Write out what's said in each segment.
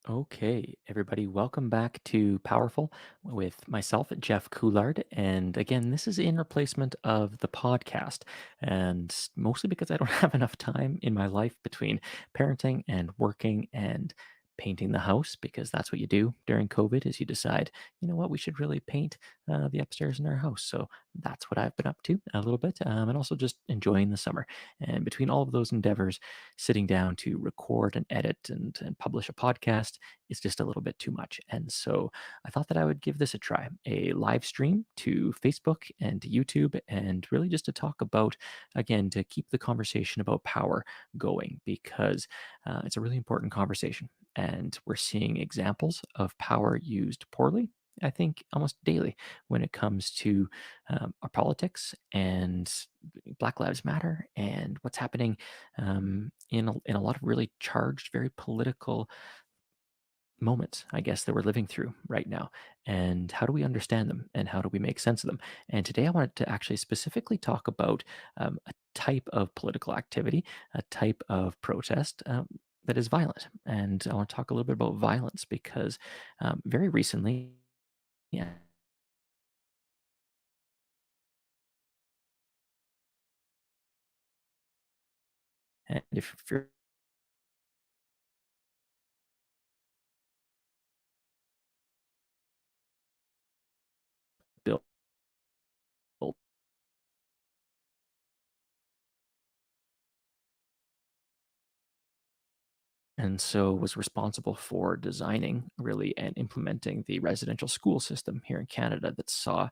Okay, everybody, welcome back to Powerful with myself, Jeff Coulard. And again, this is in replacement of the podcast, and mostly because I don't have enough time in my life between parenting and working and painting the house, because that's what you do during COVID is you decide, you know what, we should really paint the upstairs in our house. So that's what I've been up to a little bit, and also just enjoying the summer. And between all of those endeavors, sitting down to record and edit and publish a podcast is just a little bit too much. And so I thought that I would give this a try, a live stream to Facebook and to YouTube, and really just to talk about, again, to keep the conversation about power going because it's a really important conversation. And we're seeing examples of power used poorly. I think almost daily when it comes to our politics and Black Lives Matter and what's happening in a lot of really charged, very political moments, I guess, that we're living through right now. And how do we understand them and how do we make sense of them? And today I wanted to actually specifically talk about a type of political activity, a type of protest. That is violent. And I want to talk a little bit about violence because very recently, yeah, and if you're built and so was responsible for designing really and implementing the residential school system here in Canada that saw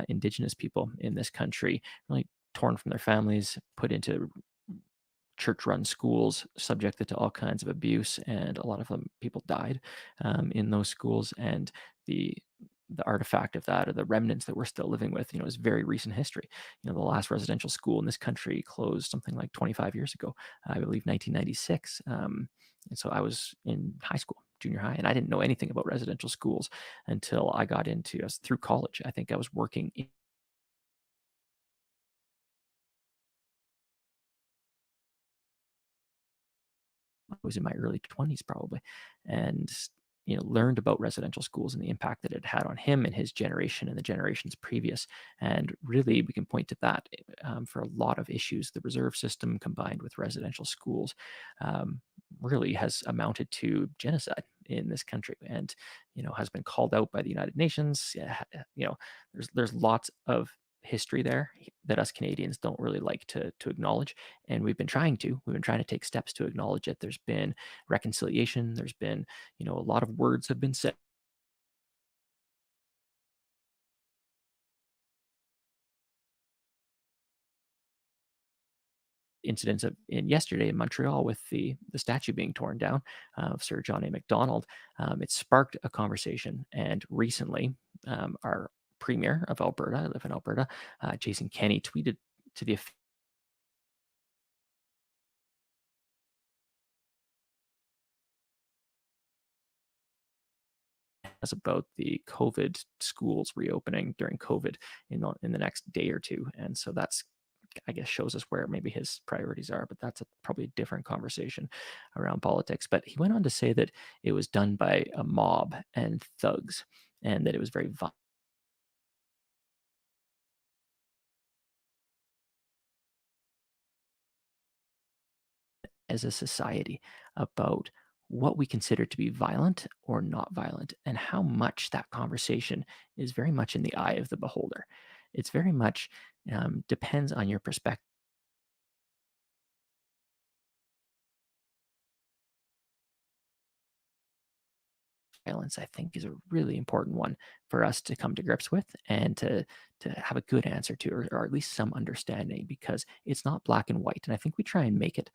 Indigenous people in this country really torn from their families, put into church-run schools, subjected to all kinds of abuse, and a lot of them people died in those schools. And the artifact of that, or the remnants that we're still living with, is very recent history. The last residential school in this country closed something like 25 years ago, I believe 1996. And so I was in high school, junior high, and I didn't know anything about residential schools until I got into us through college. I think I was working I was in my early 20s probably, and learned about residential schools and the impact that it had on him and his generation and the generations previous. And really, we can point to that for a lot of issues. The reserve system combined with residential schools really has amounted to genocide in this country, and has been called out by the United Nations. Yeah, there's lots of history there that us Canadians don't really like to acknowledge, and we've been trying to take steps to acknowledge it. There's been reconciliation. There's been, a lot of words have been said, incidents in yesterday in Montreal with the statue being torn down of Sir John A. MacDonald. It sparked a conversation, and recently, our premier of Alberta, I live in Alberta, Jason Kenney, tweeted to the about the COVID schools reopening during COVID in the next day or two, and so that's, I guess, shows us where maybe his priorities are. But that's probably a different conversation around politics. But he went on to say that it was done by a mob and thugs, and that it was very violent as a society about what we consider to be violent or not violent, and how much that conversation is very much in the eye of the beholder. It's very much depends on your perspective. Violence, I think, is a really important one for us to come to grips with and to have a good answer to, or at least some understanding, because it's not black and white. And I think we try and make it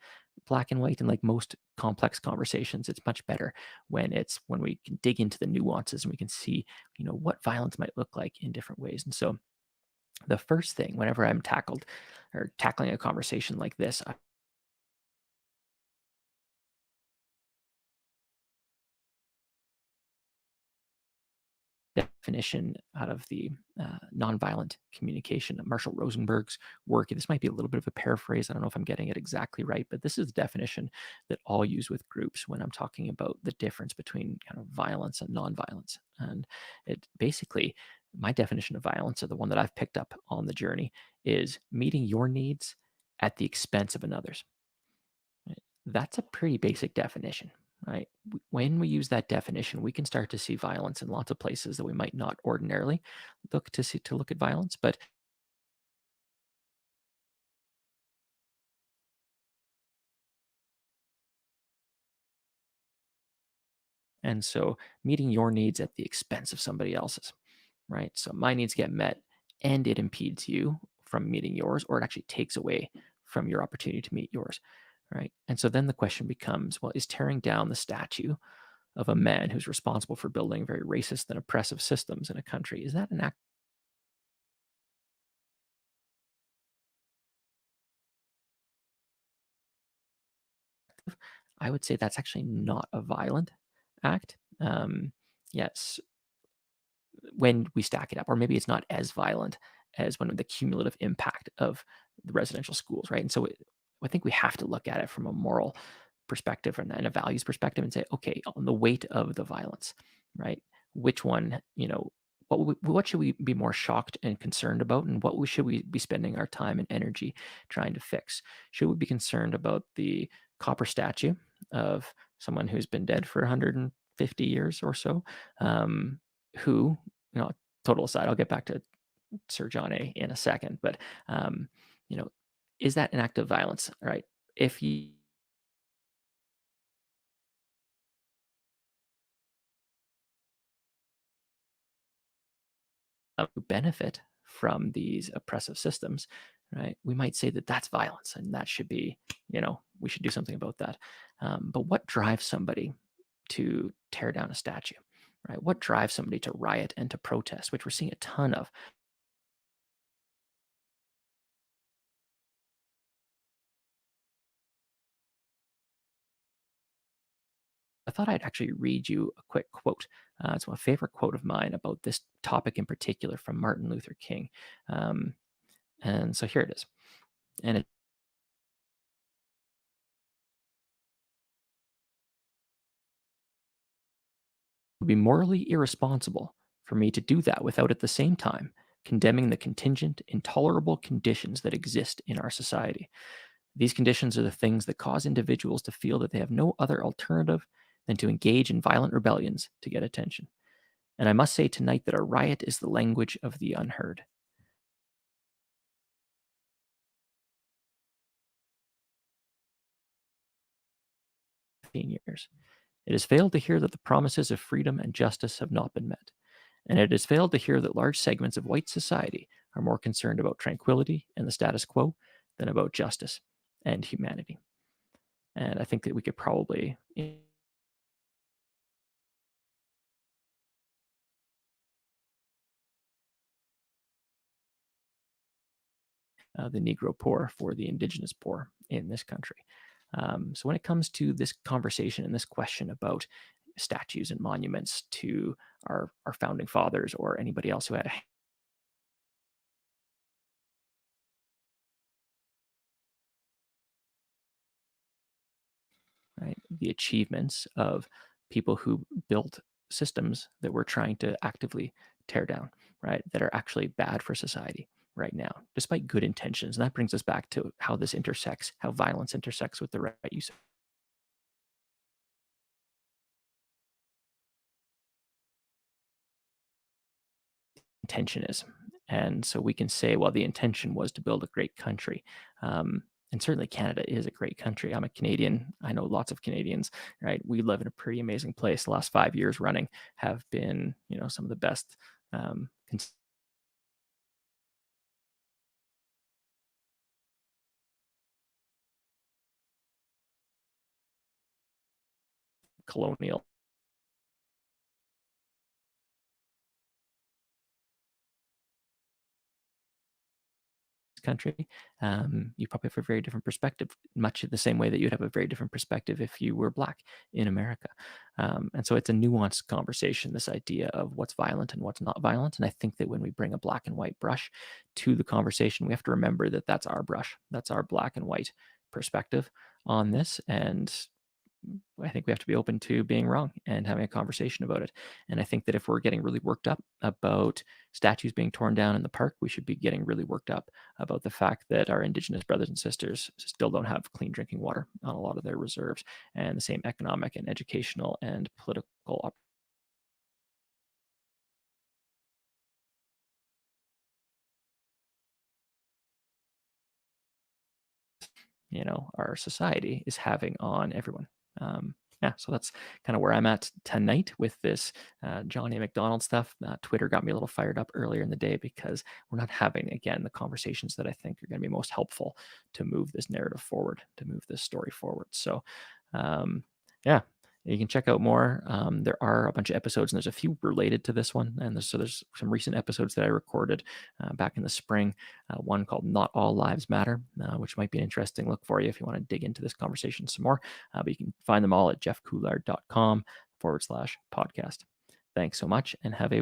black and white. And like most complex conversations, it's much better when we can dig into the nuances and we can see, what violence might look like in different ways. And so the first thing, whenever I'm tackled or tackling a conversation like this, definition out of the nonviolent communication, Marshall Rosenberg's work. This might be a little bit of a paraphrase. I don't know if I'm getting it exactly right, but this is the definition that I'll use with groups when I'm talking about the difference between kind of violence and nonviolence. And it basically, my definition of violence, or the one that I've picked up on the journey, is meeting your needs at the expense of another's. Right? That's a pretty basic definition, right? When we use that definition, we can start to see violence in lots of places that we might not ordinarily look at violence. But and so meeting your needs at the expense of somebody else's, right? So my needs get met and it impedes you from meeting yours, or it actually takes away from your opportunity to meet yours, right? And so then the question becomes, well, is tearing down the statue of a man who's responsible for building very racist and oppressive systems in a country, is that an act? I would say that's actually not a violent act. Yes, when we stack it up, or maybe it's not as violent as when the cumulative impact of the residential schools, right? And so I think we have to look at it from a moral perspective and a values perspective and say, okay, on the weight of the violence, right? Which one, what should we be more shocked and concerned about, and should we be spending our time and energy trying to fix? Should we be concerned about the copper statue of someone who's been dead for 150 years or so, who, you know, total aside, I'll get back to Sir John A in a second, but um, you know, is that an act of violence, right? If you benefit from these oppressive systems, right? We might say that that's violence, and that should be, we should do something about that. But what drives somebody to tear down a statue, right? What drives somebody to riot and to protest, which we're seeing a ton of? I thought I'd actually read you a quick quote. It's my favorite quote of mine about this topic in particular from Martin Luther King. Um, and so here it is. And it would be morally irresponsible for me to do that without at the same time condemning the contingent, intolerable conditions that exist in our society. These conditions are the things that cause individuals to feel that they have no other alternative than to engage in violent rebellions to get attention. And I must say tonight that a riot is the language of the unheard. 15 years. It has failed to hear that the promises of freedom and justice have not been met. And it has failed to hear that large segments of white society are more concerned about tranquility and the status quo than about justice and humanity. And I think that we could probably, the Negro poor for the indigenous poor in this country. So when it comes to this conversation and this question about statues and monuments to our founding fathers or anybody else who had a right? The achievements of people who built systems that we're trying to actively tear down, right? That are actually bad for society right now, despite good intentions. And that brings us back to how this intersects, how violence intersects with the right use of intention is. And so we can say, well, the intention was to build a great country. And certainly Canada is a great country. I'm a Canadian. I know lots of Canadians, right? We live in a pretty amazing place. The last 5 years running have been, some of the best colonial country, you probably have a very different perspective, much the same way that you'd have a very different perspective if you were Black in America. And so it's a nuanced conversation, this idea of what's violent and what's not violent. And I think that when we bring a black and white brush to the conversation, we have to remember that that's our brush, that's our black and white perspective on this. And I think we have to be open to being wrong and having a conversation about it. And I think that if we're getting really worked up about statues being torn down in the park, we should be getting really worked up about the fact that our Indigenous brothers and sisters still don't have clean drinking water on a lot of their reserves, and the same economic and educational and political our society is having on everyone. Yeah, so that's kind of where I'm at tonight with this John A. MacDonald stuff. Twitter got me a little fired up earlier in the day because we're not having, again, the conversations that I think are going to be most helpful to move this narrative forward, to move this story forward. So, yeah, you can check out more. There are a bunch of episodes, and there's a few related to this one. And there's some recent episodes that I recorded back in the spring. One called "Not All Lives Matter," which might be an interesting look for you if you want to dig into this conversation some more. But you can find them all at jeffcoulard.com/podcast. Thanks so much, and have a